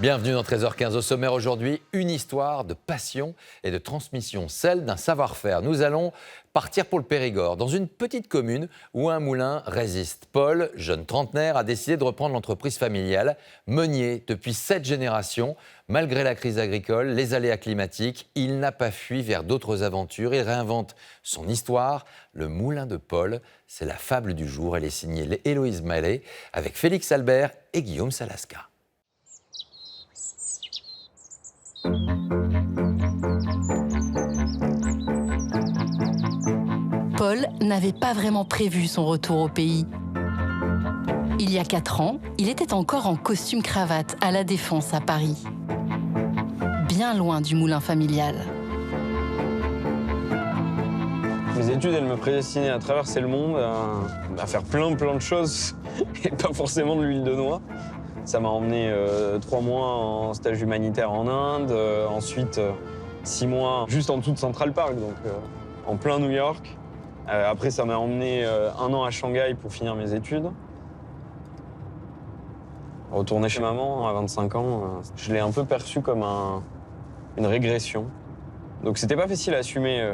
Bienvenue dans 13h15. Au sommaire aujourd'hui, une histoire de passion et de transmission, celle d'un savoir-faire. Nous allons partir pour le Périgord, dans une petite commune où un moulin résiste. Paul, jeune trentenaire, a décidé de reprendre l'entreprise familiale, meunier depuis 7 générations. Malgré la crise agricole, les aléas climatiques, il n'a pas fui vers d'autres aventures. Il réinvente son histoire. Le moulin de Paul, c'est la fable du jour. Elle est signée Héloïse Mallet avec Félix Albert et Guillaume Salasca. Paul n'avait pas vraiment prévu son retour au pays. Il y a 4 ans, il était encore en costume-cravate à La Défense à Paris, bien loin du moulin familial. Mes études, elles me prédestinaient à traverser le monde, à faire plein de choses, et pas forcément de l'huile de noix. Ça m'a emmené 3 mois en stage humanitaire en Inde, ensuite 6 mois juste en dessous de Central Park, donc en plein New York. Après, ça m'a emmené 1 an à Shanghai pour finir mes études. Retourner chez maman à 25 ans, je l'ai un peu perçu comme une régression. Donc c'était pas facile à assumer.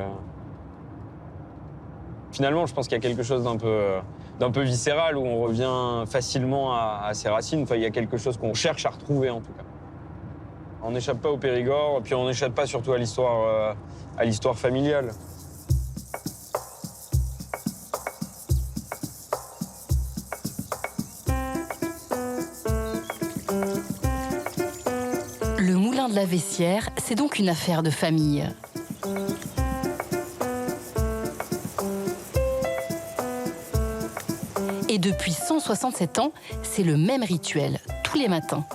Finalement, je pense qu'il y a quelque chose d'un peu viscéral où on revient facilement à ses racines. Enfin, il y a quelque chose qu'on cherche à retrouver en tout cas. On n'échappe pas au Périgord, puis on n'échappe pas surtout à l'histoire familiale. Le moulin de la Vessière, c'est donc une affaire de famille. Et depuis 167 ans, c'est le même rituel, tous les matins.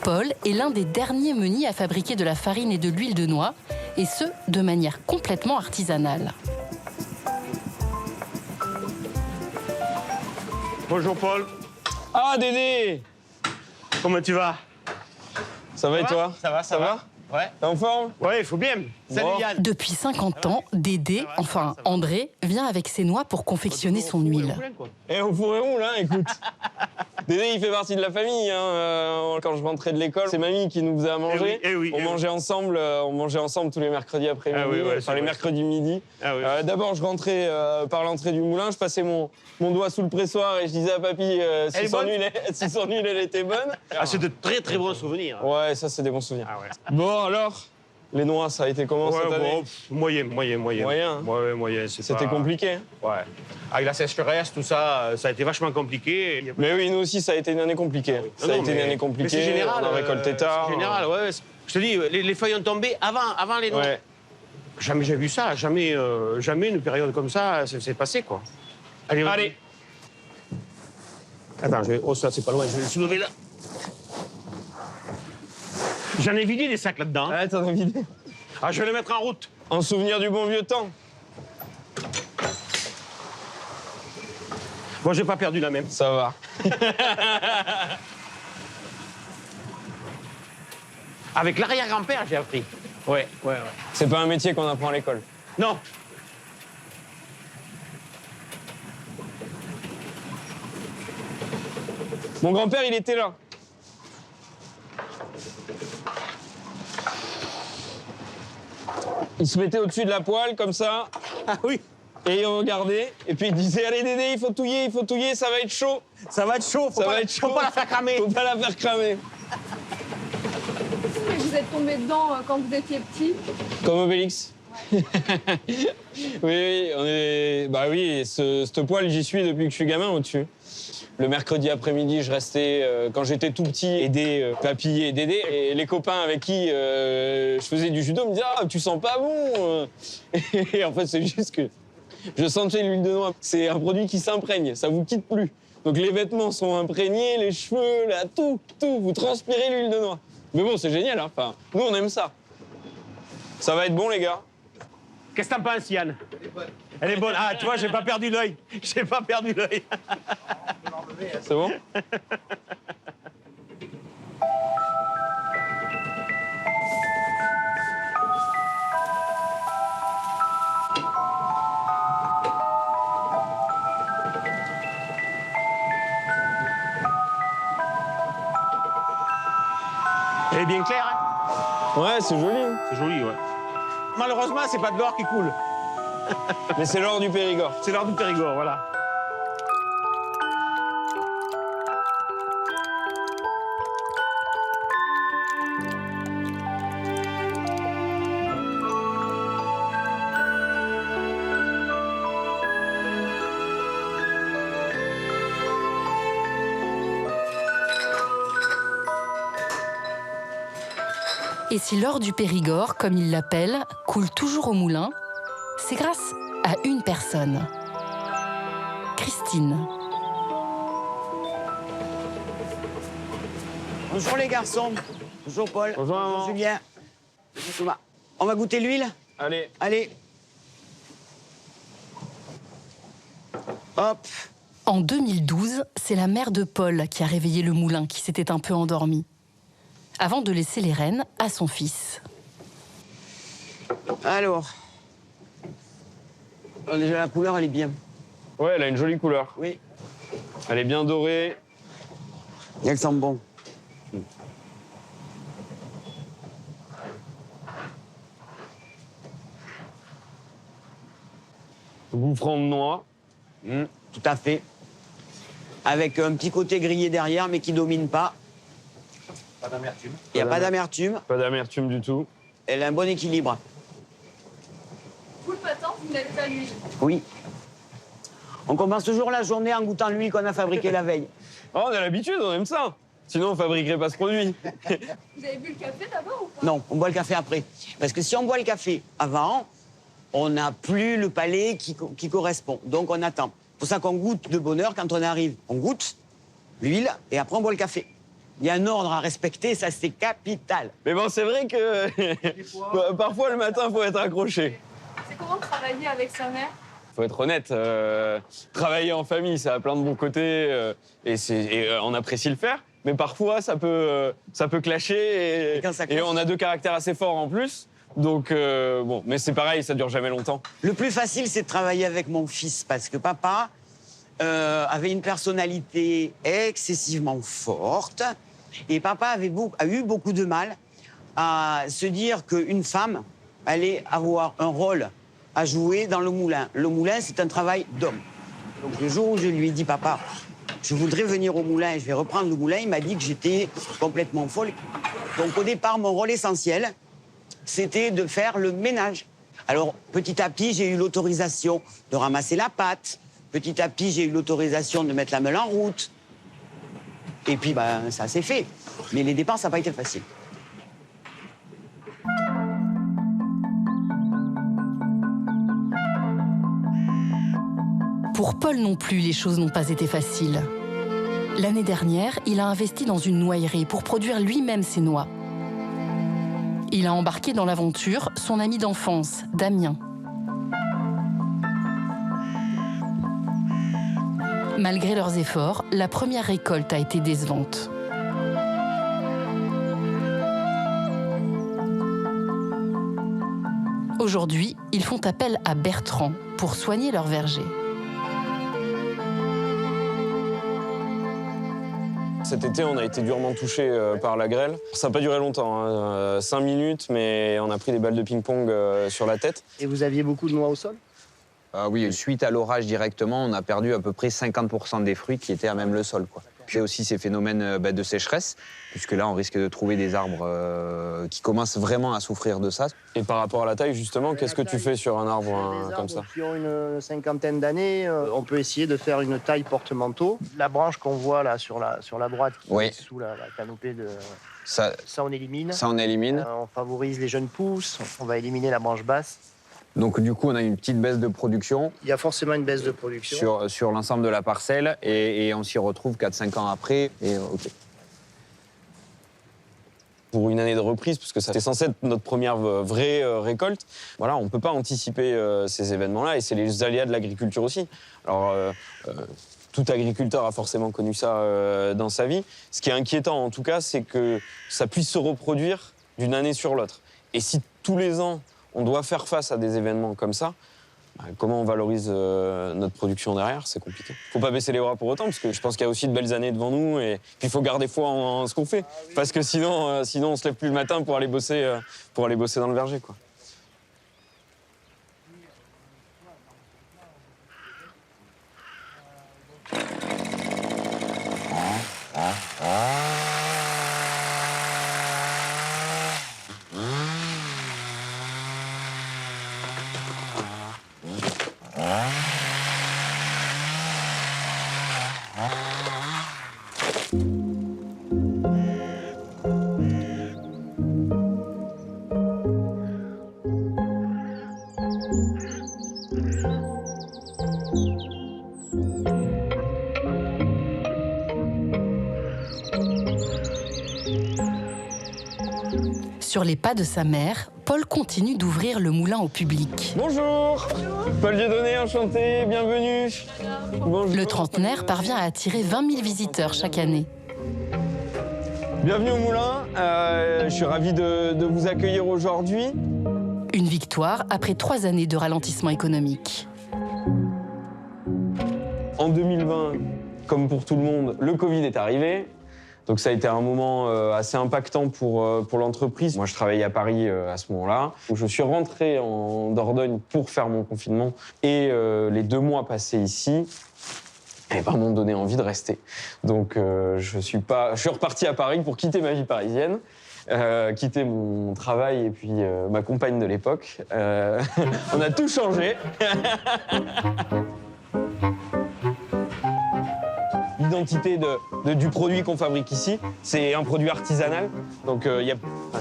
Paul est l'un des derniers meuniers à fabriquer de la farine et de l'huile de noix, et ce, de manière complètement artisanale. Bonjour Paul, Ah, Dédé! comment tu vas? Ça va et toi? Ça va. Ouais. T'es en forme? Ouais, il faut bien. Salut Bon. Yann. Depuis 50 ans, Dédé, enfin André, vient avec ses noix pour confectionner son huile. Et on pourrait où là, écoute? Dédé, il fait partie de la famille. Quand je rentrais de l'école, c'est mamie qui nous faisait à manger. On mangeait ensemble tous les mercredis après-midi, Ah oui, ouais, enfin les mercredis midi. Ah oui. D'abord, je rentrais par l'entrée du moulin, je passais mon doigt sous le pressoir et je disais à papy si son huile elle était bonne. Ah, c'est de très bons souvenirs. Ouais, ça c'est des bons souvenirs. Ah ouais. Bon alors, les noix, ça a été comment cette année? Bon, moyen. Moyen, hein? Ouais, moyen. C'était compliqué, hein? Ouais. Avec la sécheresse, tout ça, ça a été vachement compliqué. Mais oui, nous aussi, ça a été une année compliquée. Ça a été une année compliquée. Mais c'est général. On a récolté tard. C'est général, ouais. Je te dis, les feuilles ont tombé avant les noix. Ouais. Jamais j'ai vu ça. Jamais une période comme ça s'est passée, quoi. Allez. Attends, oh, ça, c'est pas loin. Je vais le soulever là. J'en ai vidé des sacs là-dedans. Ouais, t'en as vidé. Ah, je vais le mettre en route. En souvenir du bon vieux temps. Moi, j'ai pas perdu la même. Ça va. Avec l'arrière-grand-père, j'ai appris. Ouais. C'est pas un métier qu'on apprend à l'école. Non. Mon grand-père, il était là. Il se mettait au-dessus de la poêle, comme ça, Ah oui. et il regardait. Et puis il disait, allez Dédé, il faut touiller, ça va être chaud. Ça va être chaud. Ça va être chaud. Faut pas la faire cramer. Faut pas la faire cramer. Et vous êtes tombé dedans quand vous étiez petit? Comme Obélix. Oui, on est. Bah oui, cette poêle, j'y suis depuis que je suis gamin au-dessus. Le mercredi après-midi, je restais, quand j'étais tout petit, aider papy et Dédé. Et les copains avec qui je faisais du judo me disaient « Ah, tu sens pas bon !» Et en fait, c'est juste que je sentais l'huile de noix. C'est un produit qui s'imprègne, ça vous quitte plus. Donc les vêtements sont imprégnés, les cheveux, là, tout, vous transpirez l'huile de noix. Mais bon, c'est génial, hein. Enfin, nous, on aime ça. Ça va être bon, les gars. Qu'est-ce que t'en penses, Yann? Elle est bonne. Ah, tu vois, j'ai pas perdu l'œil. J'ai pas perdu l'œil. C'est bon? Elle est bien claire, hein? Ouais, c'est joli. C'est joli, ouais. Malheureusement, c'est pas de l'or qui coule. Mais c'est l'or du Périgord. C'est l'or du Périgord, voilà. Et si l'or du Périgord, comme il l'appelle, coule toujours au moulin, c'est grâce à une personne. Christine. Bonjour les garçons. Bonjour Paul. Bonjour, maman. Julien. Bonjour Thomas. On va goûter l'huile? Allez. Allez. Hop. En 2012, c'est la mère de Paul qui a réveillé le moulin qui s'était un peu endormi, avant de laisser les rênes à son fils. Alors. Déjà la couleur, elle est bien. Ouais, elle a une jolie couleur. Oui. Elle est bien dorée. Et elle sent bon. Goût franc de noix. Tout à fait. Avec un petit côté grillé derrière, mais qui domine pas. Pas d'amertume. Il n'y a pas d'amertume. Pas d'amertume du tout. Elle a un bon équilibre. Vous, le matin, vous n'êtes pas l'huile. Oui. On commence toujours la journée en goûtant l'huile qu'on a fabriquée la veille. Oh, on a l'habitude, on aime ça. Sinon, on fabriquerait pas ce produit. Vous avez bu le café d'abord ou pas? Non, on boit le café après. Parce que si on boit le café avant, on n'a plus le palais qui correspond. Donc on attend. C'est pour ça qu'on goûte de bonne heure quand on arrive. On goûte l'huile et après on boit le café. Il y a un ordre à respecter, ça c'est capital. Mais bon, c'est vrai que parfois le matin, faut être accroché. C'est comment de travailler avec sa mère? Faut être honnête, travailler en famille, ça a plein de bons côtés et on apprécie le faire. Mais parfois, ça peut clasher Et quand ça clash. et on a deux caractères assez forts en plus. Donc, bon, mais c'est pareil, ça dure jamais longtemps. Le plus facile, c'est de travailler avec mon fils parce que papa avait une personnalité excessivement forte et papa a eu beaucoup de mal à se dire qu'une femme allait avoir un rôle à jouer dans le moulin. Le moulin, c'est un travail d'homme. Donc le jour où je lui ai dit, papa, je voudrais venir au moulin et je vais reprendre le moulin, il m'a dit que j'étais complètement folle. Donc au départ, mon rôle essentiel, c'était de faire le ménage. Alors, petit à petit, j'ai eu l'autorisation de ramasser la pâte. Petit à petit, j'ai eu l'autorisation de mettre la meule en route. Et puis, ben, ça s'est fait. Mais les départs, ça n'a pas été facile. Pour Paul non plus, les choses n'ont pas été faciles. L'année dernière, il a investi dans une noyerie pour produire lui-même ses noix. Il a embarqué dans l'aventure son ami d'enfance, Damien. Malgré leurs efforts, la première récolte a été décevante. Aujourd'hui, ils font appel à Bertrand pour soigner leur verger. Cet été, on a été durement touché par la grêle. Ça n'a pas duré longtemps, 5 minutes, mais on a pris des balles de ping-pong sur la tête. Et vous aviez beaucoup de noix au sol? Oui, suite à l'orage directement, on a perdu à peu près 50% des fruits qui étaient à même le sol, quoi. Puis aussi ces phénomènes de sécheresse, puisque là, on risque de trouver des arbres qui commencent vraiment à souffrir de ça. Et par rapport à la taille, justement, qu'est-ce que tu fais sur un arbre comme ça? Qui ont une cinquantaine d'années, on peut essayer de faire une taille porte-manteau. La branche qu'on voit là sur la droite, qui Oui. est sous la canopée, Ça, on élimine. ça on élimine. On favorise les jeunes pousses, on va éliminer la branche basse. Donc du coup, on a une petite baisse de production Il y a forcément une baisse de production. sur l'ensemble de la parcelle et on s'y retrouve 4-5 ans après. Et, ok. Pour une année de reprise, parce que c'était censé être notre première vraie récolte, voilà, on ne peut pas anticiper ces événements-là et c'est les aléas de l'agriculture aussi. Alors, tout agriculteur a forcément connu ça dans sa vie. Ce qui est inquiétant, en tout cas, c'est que ça puisse se reproduire d'une année sur l'autre. Et si tous les ans, on doit faire face à des événements comme ça, Comment on valorise notre production derrière, c'est compliqué. Faut pas baisser les bras pour autant, parce que je pense qu'il y a aussi de belles années devant nous, et puis il faut garder foi en ce qu'on fait, parce que sinon on se lève plus le matin pour aller bosser dans le verger, quoi. Sur les pas de sa mère, Paul continue d'ouvrir le moulin au public. Bonjour. Paul Dieudonné, enchanté, bienvenue. Bonjour. Le trentenaire parvient à attirer 20 000 visiteurs chaque année. Bienvenue au moulin, je suis ravi de vous accueillir aujourd'hui. Une victoire après 3 années de ralentissement économique. En 2020, comme pour tout le monde, le Covid est arrivé. Donc ça a été un moment assez impactant pour l'entreprise. Moi, je travaillais à Paris à ce moment-là. Je suis rentré en Dordogne pour faire mon confinement. Et les 2 mois passés ici m'ont donné envie de rester. Donc je suis reparti à Paris pour quitter ma vie parisienne, quitter mon travail et puis ma compagne de l'époque. On a tout changé. L'identité du produit qu'on fabrique ici, c'est un produit artisanal. Donc,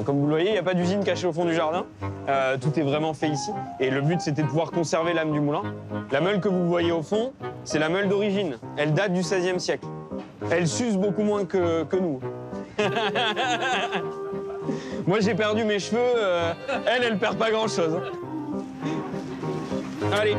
comme vous le voyez, il n'y a pas d'usine cachée au fond du jardin. Tout est vraiment fait ici. Et le but, c'était de pouvoir conserver l'âme du moulin. La meule que vous voyez au fond, c'est la meule d'origine. Elle date du XVIe siècle. Elle s'use beaucoup moins que nous. Moi, j'ai perdu mes cheveux. Elle perd pas grand-chose. Allez.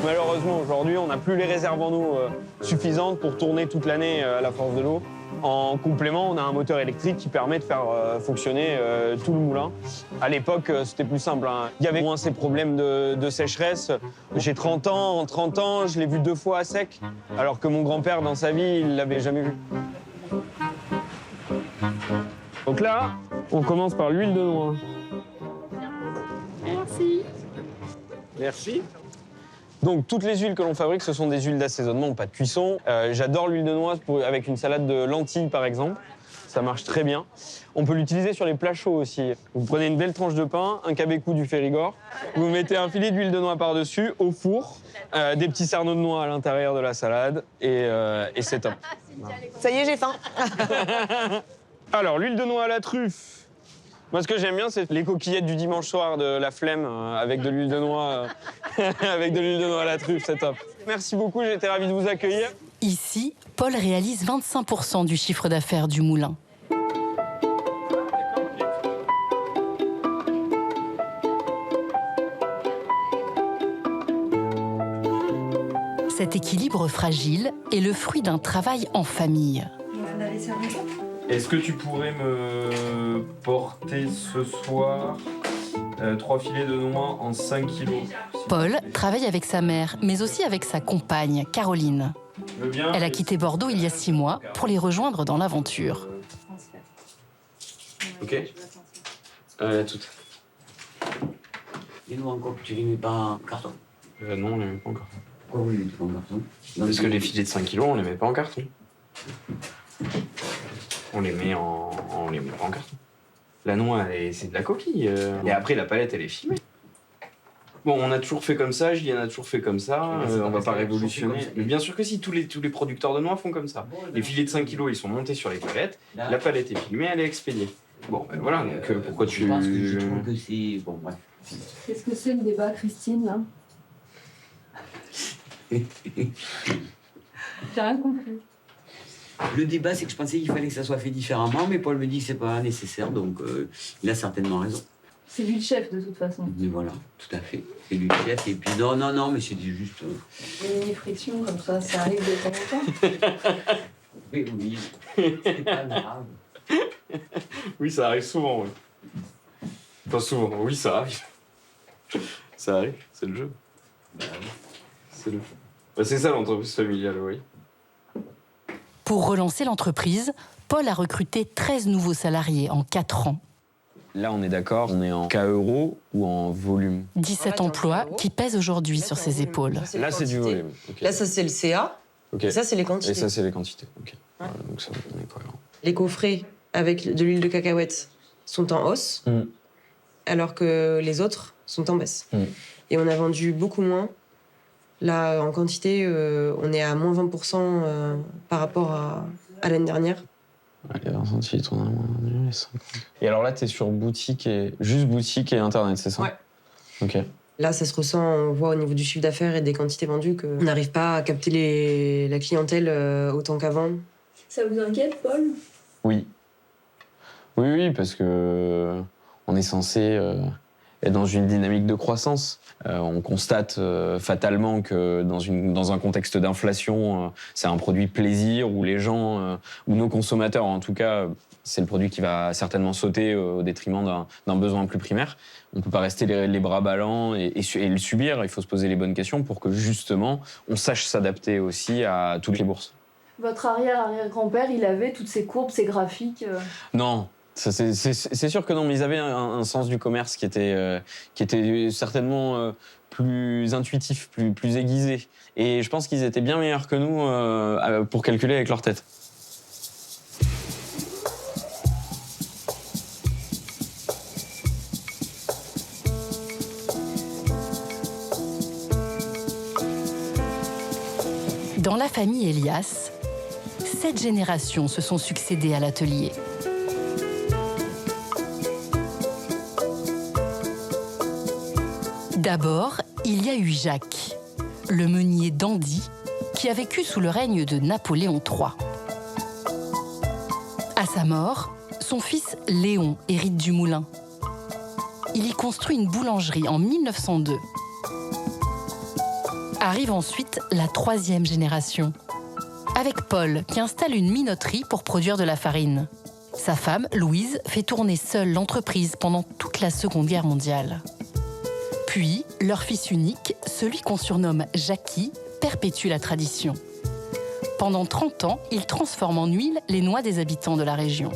Malheureusement, aujourd'hui, on n'a plus les réserves en eau suffisantes pour tourner toute l'année à la force de l'eau. En complément, on a un moteur électrique qui permet de faire fonctionner tout le moulin. À l'époque, c'était plus simple, hein. Il y avait moins ces problèmes de sécheresse. J'ai 30 ans, en 30 ans, je l'ai vu 2 fois à sec, alors que mon grand-père, dans sa vie, il ne l'avait jamais vu. Donc là, on commence par l'huile de noix. Merci. Merci. Donc, toutes les huiles que l'on fabrique, ce sont des huiles d'assaisonnement, pas de cuisson. J'adore l'huile de noix avec une salade de lentilles, par exemple. Ça marche très bien. On peut l'utiliser sur les plats chauds aussi. Vous prenez une belle tranche de pain, un cabécou du Périgord, vous mettez un filet d'huile de noix par-dessus, au four, des petits cerneaux de noix à l'intérieur de la salade, et c'est top. Ça y est, j'ai faim. Alors, l'huile de noix à la truffe. Moi, ce que j'aime bien, c'est les coquillettes du dimanche soir de la flemme avec de l'huile de noix, avec de l'huile de noix à la truffe, c'est top. Merci beaucoup, j'ai été ravi de vous accueillir. Ici, Paul réalise 25% du chiffre d'affaires du moulin. Cet équilibre fragile est le fruit d'un travail en famille. Est-ce que tu pourrais me porter ce soir 3 filets de noix en 5 kilos? Paul travaille avec sa mère, mais aussi avec sa compagne, Caroline. Elle a quitté Bordeaux il y a 6 mois pour les rejoindre dans l'aventure. Ok. À toutes. Et nous encore, tu les mets pas en carton? Non, on les met pas en carton. Pourquoi vous les mettez pas en carton? Parce que les filets de 5 kilos, on les met pas en carton. On les met pas en carton. La noix, c'est de la coquille. Et après, la palette, elle est filmée. Bon, on a toujours fait comme ça, Julien a toujours fait comme ça. On va pas révolutionner. Mais bien sûr que si, tous les producteurs de noix font comme ça. Les filets de 5 kilos, ils sont montés sur les palettes. La palette est filmée, elle est expédiée. Bon, ben voilà, donc pourquoi tu... Je pense que je trouve que c'est... Bon, bref. Qu'est-ce que c'est le débat, Christine, là? J'ai rien compris. Le débat, c'est que je pensais qu'il fallait que ça soit fait différemment, mais Paul me dit que c'est pas nécessaire, donc il a certainement raison. C'est lui le chef, de toute façon. Mais voilà, tout à fait. C'est lui le chef, et puis non, mais c'était juste... Une mini-friction, comme ça arrive de temps en temps. Oui, c'est pas grave. Oui, ça arrive souvent, oui. Pas souvent, oui, ça arrive. Ça arrive, c'est le jeu. C'est le jeu. Bah, c'est ça l'entreprise familiale, oui. Pour relancer l'entreprise, Paul a recruté 13 nouveaux salariés en 4 ans. Là, on est d'accord, on est en cas euros ou en volume? 17 emplois qui pèsent aujourd'hui sur ses épaules. Là, c'est du volume. Okay. Là, ça, c'est le CA. Okay. Et ça, c'est les quantités. Et ça, c'est les quantités. Ok. Ouais. Voilà, donc ça, on est cohérent. Les coffrets avec de l'huile de cacahuète sont en hausse, alors que les autres sont en baisse. Et on a vendu beaucoup moins. Là, en quantité, on est à moins 20% par rapport à l'année dernière. Ouais, les 20 centilitres, on a moins 50. Et alors là, t'es sur boutique juste boutique et Internet, c'est ça? Ouais. Ok. Là, ça se ressent, on voit au niveau du chiffre d'affaires et des quantités vendues qu'on n'arrive pas à capter la clientèle autant qu'avant. Ça vous inquiète, Paul? Oui. Oui, parce que on est censé être dans une dynamique de croissance. On constate fatalement que dans un contexte d'inflation, c'est un produit plaisir où les gens, ou nos consommateurs en tout cas, c'est le produit qui va certainement sauter au détriment d'un besoin plus primaire. On ne peut pas rester les bras ballants et le subir. Il faut se poser les bonnes questions pour que justement on sache s'adapter aussi à toutes les bourses. Votre arrière-arrière-grand-père, il avait toutes ces courbes, ces graphiques Non. C'est sûr que non, mais ils avaient un sens du commerce qui était certainement plus intuitif, plus aiguisé. Et je pense qu'ils étaient bien meilleurs que nous pour calculer avec leur tête. Dans la famille Elias, 7 générations se sont succédées à l'atelier. D'abord, il y a eu Jacques, le meunier dandy qui a vécu sous le règne de Napoléon III. À sa mort, son fils Léon hérite du moulin. Il y construit une boulangerie en 1902. Arrive ensuite la 3e génération, avec Paul qui installe une minoterie pour produire de la farine. Sa femme, Louise, fait tourner seule l'entreprise pendant toute la Seconde Guerre mondiale. Puis, leur fils unique, celui qu'on surnomme Jackie, perpétue la tradition. Pendant 30 ans, il transforme en huile les noix des habitants de la région.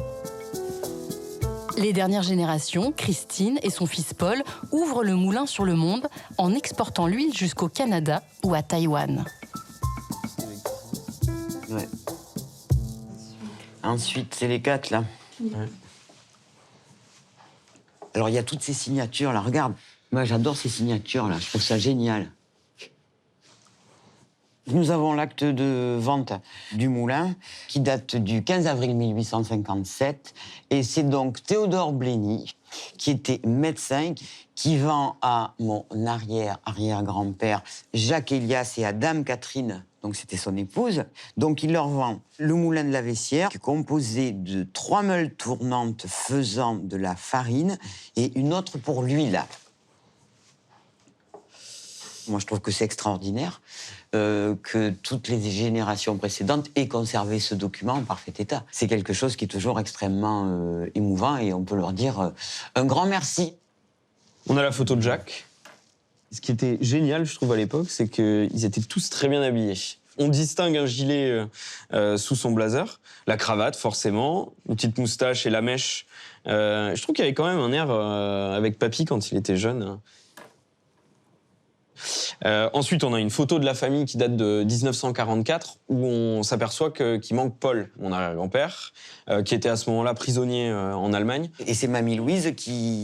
Les dernières générations, Christine et son fils Paul, ouvrent le moulin sur le monde en exportant l'huile jusqu'au Canada ou à Taïwan. Ouais. Ensuite, c'est les 4, là. Ouais. Alors, il y a toutes ces signatures, là, regarde. Moi, j'adore ces signatures-là, je trouve ça génial. Nous avons l'acte de vente du moulin qui date du 15 avril 1857. Et c'est donc Théodore Blény, qui était médecin, qui vend à mon arrière-arrière-grand-père Jacques Elias et à Dame Catherine, donc c'était son épouse. Donc il leur vend le moulin de la Vessière, qui est composé de 3 meules tournantes faisant de la farine et une autre pour l'huile. Moi, je trouve que c'est extraordinaire que toutes les générations précédentes aient conservé ce document en parfait état. C'est quelque chose qui est toujours extrêmement émouvant et on peut leur dire un grand merci. On a la photo de Jacques. Ce qui était génial, je trouve, à l'époque, c'est qu'ils étaient tous très bien habillés. On distingue un gilet sous son blazer, la cravate, forcément, une petite moustache et la mèche. Je trouve qu'il y avait quand même un air avec papy quand il était jeune. Ensuite, on a une photo de la famille qui date de 1944 où on s'aperçoit qu'il manque Paul, mon arrière-grand-père, qui était à ce moment-là prisonnier en Allemagne. Et c'est Mamie Louise,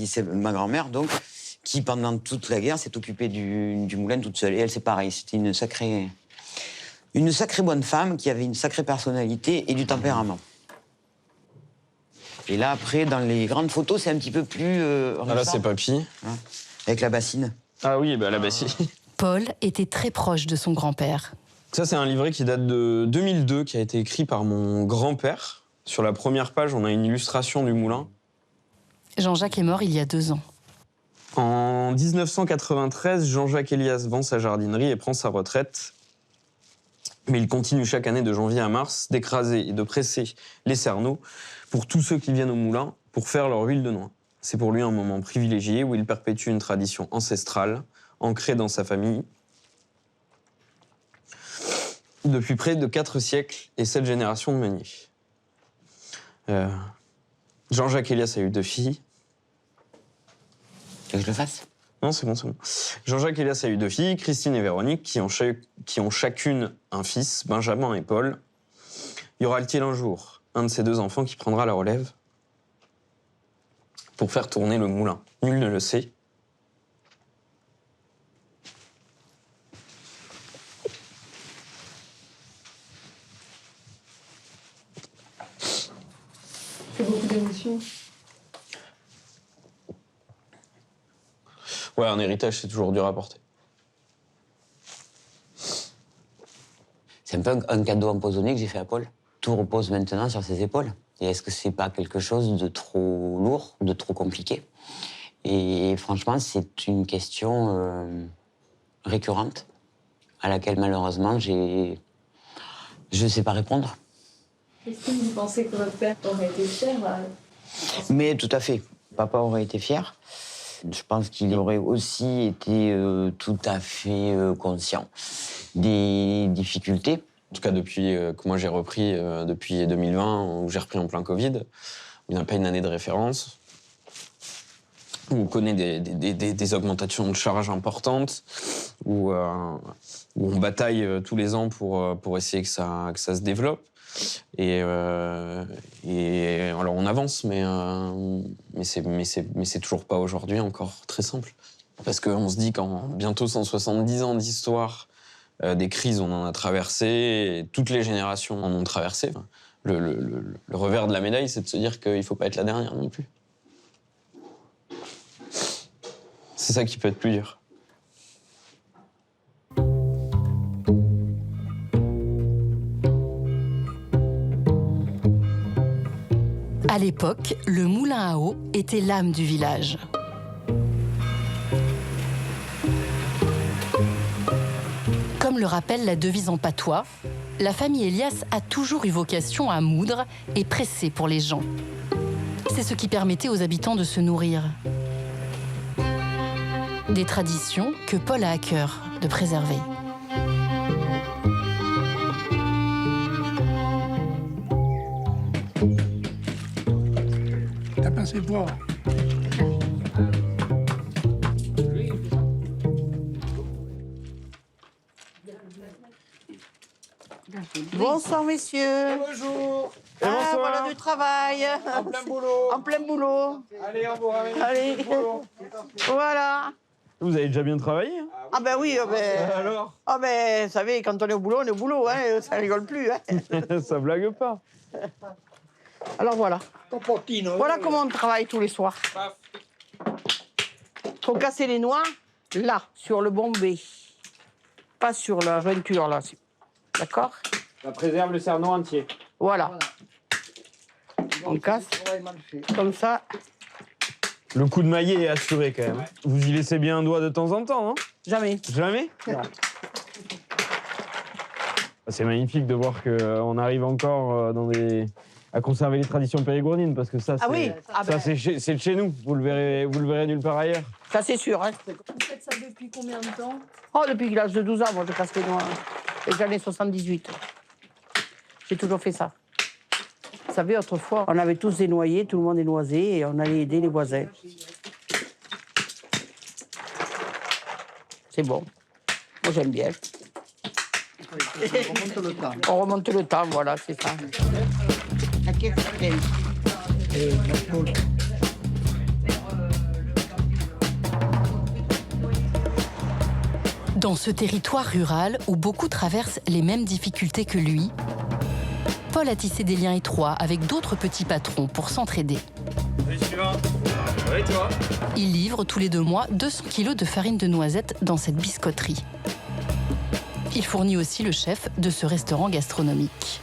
c'est ma grand-mère, donc, qui pendant toute la guerre s'est occupée du moulin toute seule. Et elle, c'est pareil, c'était une sacrée bonne femme qui avait une sacrée personnalité et du tempérament. Et là, après, dans les grandes photos, c'est un petit peu plus là, c'est papy. Hein, avec la bassine. Ah oui, bah la bassine. Paul était très proche de son grand-père. Ça, c'est un livret qui date de 2002, qui a été écrit par mon grand-père. Sur la première page, on a une illustration du moulin. Jean-Jacques est mort il y a 2 ans. En 1993, Jean-Jacques Elias vend sa jardinerie et prend sa retraite. Mais il continue chaque année de janvier à mars d'écraser et de presser les cerneaux pour tous ceux qui viennent au moulin pour faire leur huile de noix. C'est pour lui un moment privilégié où il perpétue une tradition ancestrale ancrée dans sa famille depuis près de 4 siècles et 7 générations de meuniers. Jean-Jacques Elias a eu 2 filles. Que je le fasse? Non, c'est bon, c'est bon. Jean-Jacques Elias a eu 2 filles, Christine et Véronique, qui ont chacune un fils, Benjamin et Paul. Y aura-t-il un jour un de ces 2 enfants qui prendra la relève pour faire tourner le moulin? Nul ne le sait. C'est beaucoup d'émotions. Ouais, un héritage, c'est toujours dur à porter. C'est un peu un cadeau empoisonné que j'ai fait à Paul. Tout repose maintenant sur ses épaules. Et est-ce que c'est pas quelque chose de trop lourd, de trop compliqué? Et franchement, c'est une question récurrente à laquelle malheureusement je ne sais pas répondre. Est-ce que vous pensez que votre père aurait été fier Mais tout à fait. Papa aurait été fier. Je pense qu'il aurait aussi été tout à fait conscient des difficultés. En tout cas, depuis que moi j'ai repris, depuis 2020, où j'ai repris en plein Covid, il n'y a pas une année de référence, où on connaît des augmentations de charges importantes, où on bataille tous les ans pour essayer que ça se développe. Et alors on avance, mais c'est toujours pas aujourd'hui encore très simple. Parce qu'on se dit qu'en bientôt 170 ans d'histoire, des crises, on en a traversé, et toutes les générations en ont traversé. Le revers de la médaille, c'est de se dire qu'il faut pas être la dernière non plus. C'est ça qui peut être plus dur. À l'époque, le moulin à eau était l'âme du village. Comme le rappelle la devise en patois, la famille Elias a toujours eu vocation à moudre et presser pour les gens. C'est ce qui permettait aux habitants de se nourrir. Des traditions que Paul a à cœur de préserver. T'as passé fort. Bonsoir, messieurs. Bonjour. Ah, voilà du travail. En plein boulot. En plein boulot. Allez, on vous ramène. Allez. Voilà. Vous avez déjà bien travaillé, hein? Ah ben oui, Alors? ah ben, vous savez, quand on est au boulot, hein, ça rigole plus. Hein. Ça blague pas. Alors voilà. Voilà comment on travaille tous les soirs. Faut casser les noix, là, sur le bombé. Pas sur la jointure, là. D'accord? Ça préserve le cerneau entier. Voilà. On casse, comme ça. Le coup de maillet est assuré quand même. Vous y laissez bien un doigt de temps en temps, non? Jamais. Jamais? Non. C'est magnifique de voir qu'on arrive encore à conserver les traditions périgourdines, parce que ça, Ah oui. c'est de chez nous. Vous le verrez nulle part ailleurs. Ça, c'est sûr. Hein. Vous faites ça depuis combien de temps? Oh, depuis l'âge de 12 ans, moi, je casse les noix. Les années 78. J'ai toujours fait ça. Vous savez, autrefois, on avait tous des noyers, tout le monde est noisé, et on allait aider les voisins. C'est bon. Moi, j'aime bien. On remonte le temps. On remonte le temps, voilà, c'est ça. Dans ce territoire rural où beaucoup traversent les mêmes difficultés que lui, Paul a tissé des liens étroits avec d'autres petits patrons pour s'entraider. Il livre tous les 2 mois 200 kilos de farine de noisettes dans cette biscotterie. Il fournit aussi le chef de ce restaurant gastronomique.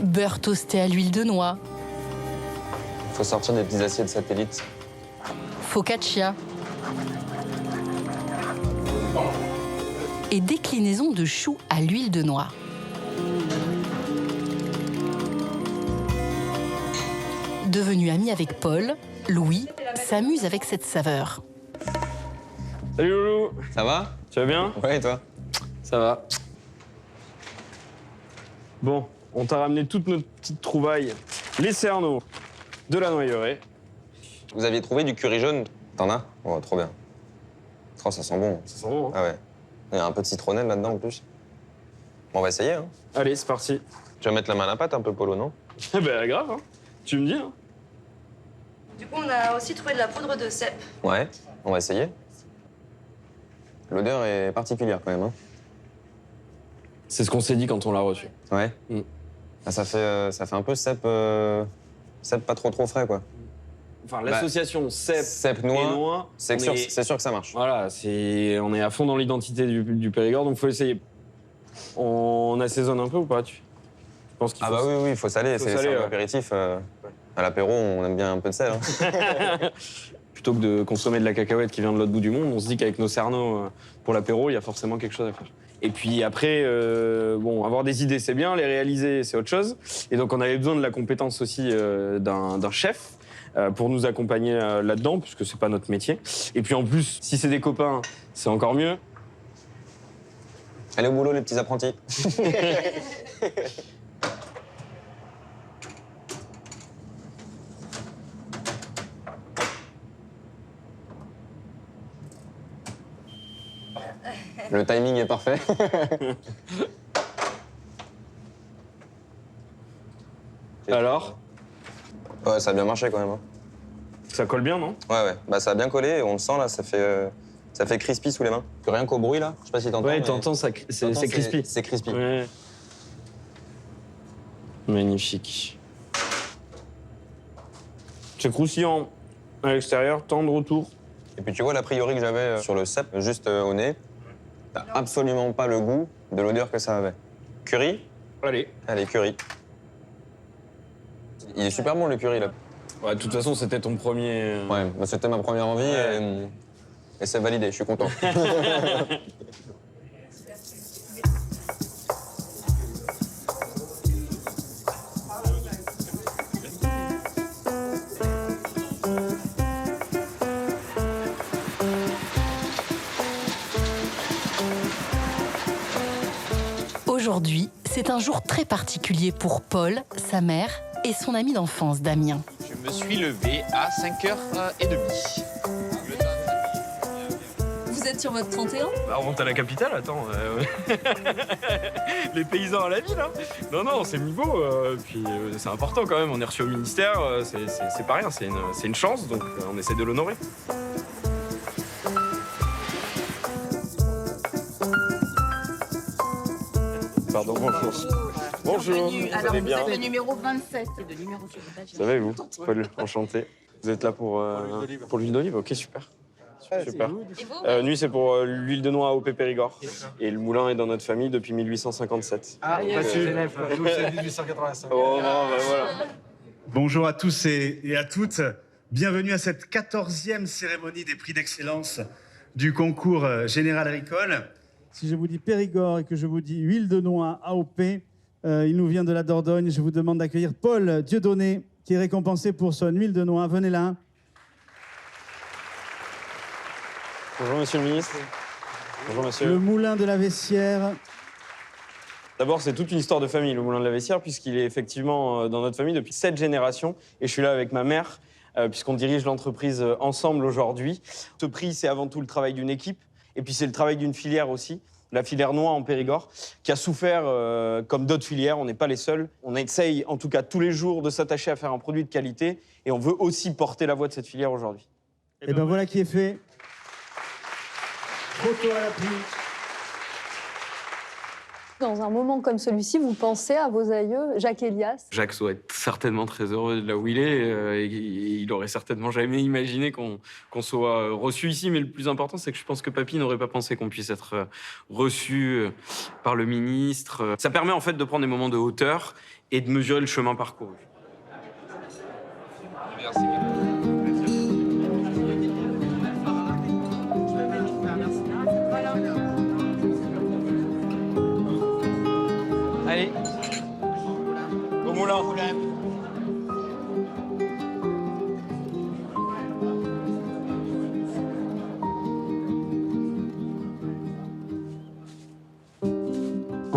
Beurre toasté à l'huile de noix, Il faut sortir des petits assiettes satellites. focaccia et déclinaison de choux à l'huile de noix. Devenu ami avec Paul, Louis s'amuse avec cette saveur. Salut Loulou. Ça va? Tu vas bien? Ouais, et toi? Ça va. Bon, on t'a ramené toutes nos petites trouvailles. Les cerneaux de la Noyerée. Vous aviez trouvé du curry jaune? T'en as? Oh, trop bien. Oh, ça sent bon. Ça sent bon, hein? Ah ouais. Il y a un peu de citronnelle là-dedans en plus. Bon, on va essayer, hein. Allez, c'est parti. Tu vas mettre la main à la pâte un peu, Polo, non? Eh ben, grave, hein. Tu me dis, hein. Du coup, on a aussi trouvé de la poudre de cèpe. Ouais, on va essayer. L'odeur est particulière quand même, hein. C'est ce qu'on s'est dit quand on l'a reçu. Ouais. Ah, ça fait un peu cèpe, cèpe pas trop frais, quoi. Enfin, l'association cèpe noix, et noix, c'est sûr que ça marche. Voilà, on est à fond dans l'identité du Périgord, donc faut essayer. On assaisonne un peu ou pas? Tu penses qu'il faut... Ah bah oui, il faut saler, c'est un ouais. apéritif. À l'apéro, on aime bien un peu de sel. Hein. Plutôt que de consommer de la cacahuète qui vient de l'autre bout du monde, on se dit qu'avec nos cerneaux, pour l'apéro, il y a forcément quelque chose à faire. Et puis après, bon, avoir des idées, c'est bien, les réaliser, c'est autre chose. Et donc, on avait besoin de la compétence aussi d'un chef pour nous accompagner là-dedans, puisque c'est pas notre métier. Et puis en plus, si c'est des copains, c'est encore mieux. Allez au boulot, les petits apprentis. Le timing est parfait. Alors? Ouais, ça a bien marché quand même. Hein. Ça colle bien, non? Ouais. Bah, ça a bien collé, on le sent là, ça fait crispy sous les mains. Rien qu'au bruit là, je sais pas si t'entends. Ouais, t'entends, c'est crispy. C'est crispy. Ouais. Magnifique. C'est croustillant à l'extérieur, tendre autour. Et puis tu vois l'a priori que j'avais sur le cèpe, juste au nez, t'as absolument pas le goût de l'odeur que ça avait. Curry? Allez. Allez, curry. Il est super bon le curry là. Ouais, de toute façon, c'était ton premier... Ouais, bah, c'était ma première envie et c'est validé, je suis content. Aujourd'hui, c'est un jour très particulier pour Paul, sa mère et son ami d'enfance, Damien. Je me suis levé à 5h30. Vous êtes sur votre 31? Bah, on monte à la capitale, attends. Les paysans à la ville, hein. Non, c'est niveau. Puis c'est important quand même, on est reçu au ministère, c'est pas rien, c'est une chance, donc on essaie de l'honorer. Pardon, bonjour. Bonjour, vous allez bien? Vous êtes le numéro 27. C'est le numéro sur le badge. Ça va et vous? Paul, enchanté. Vous êtes là pour l'huile d'olive? Ok, super. Super. Nuit, c'est pour l'huile de noix AOP Périgord. Et le moulin est dans notre famille depuis 1857. Ah, donc, nous, c'est 1885. Oh, ben voilà. Bonjour à tous et à toutes. Bienvenue à cette 14e cérémonie des prix d'excellence du concours général agricole. Si je vous dis Périgord et que je vous dis huile de noix AOP, il nous vient de la Dordogne. Je vous demande d'accueillir Paul Dieudonné, qui est récompensé pour son huile de noix. Venez là. Bonjour, monsieur le ministre. Bonjour, monsieur. Le moulin de la Vessière. D'abord, c'est toute une histoire de famille, le moulin de la Vessière, puisqu'il est effectivement dans notre famille depuis 7 générations. Et je suis là avec ma mère, puisqu'on dirige l'entreprise ensemble aujourd'hui. Ce prix, c'est avant tout le travail d'une équipe. Et puis, c'est le travail d'une filière aussi, la filière noix en Périgord, qui a souffert comme d'autres filières. On n'est pas les seuls. On essaye, en tout cas, tous les jours, de s'attacher à faire un produit de qualité. Et on veut aussi porter la voix de cette filière aujourd'hui. Et bien voilà qui est fait. Photo à l'appui. Dans un moment comme celui-ci, vous pensez à vos aïeux, Jacques Elias? Jacques doit être certainement très heureux de là où il est. Et il aurait certainement jamais imaginé qu'on soit reçu ici. Mais le plus important, c'est que je pense que Papy n'aurait pas pensé qu'on puisse être reçu par le ministre. Ça permet en fait de prendre des moments de hauteur et de mesurer le chemin parcouru. Merci.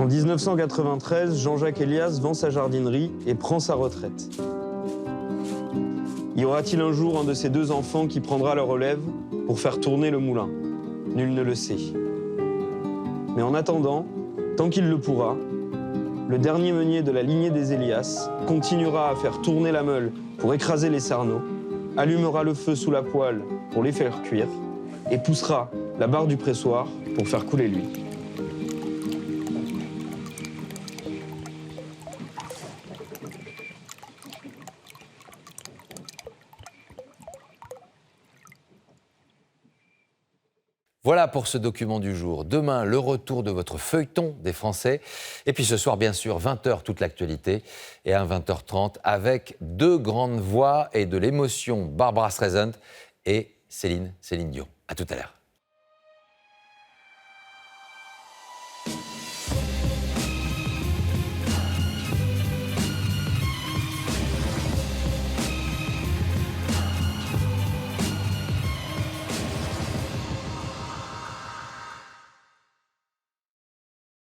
En 1993, Jean-Jacques Elias vend sa jardinerie et prend sa retraite. Y aura-t-il un jour un de ses 2 enfants qui prendra la relève pour faire tourner le moulin? Nul ne le sait. Mais en attendant, tant qu'il le pourra, le dernier meunier de la lignée des Elias continuera à faire tourner la meule pour écraser les sarneaux, allumera le feu sous la poêle pour les faire cuire et poussera la barre du pressoir pour faire couler l'huile. Voilà pour ce document du jour. Demain, le retour de votre feuilleton des Français. Et puis ce soir, bien sûr, 20h, toute l'actualité. Et à 20h30, avec 2 grandes voix et de l'émotion, Barbara Streisand et Céline Dion. À tout à l'heure.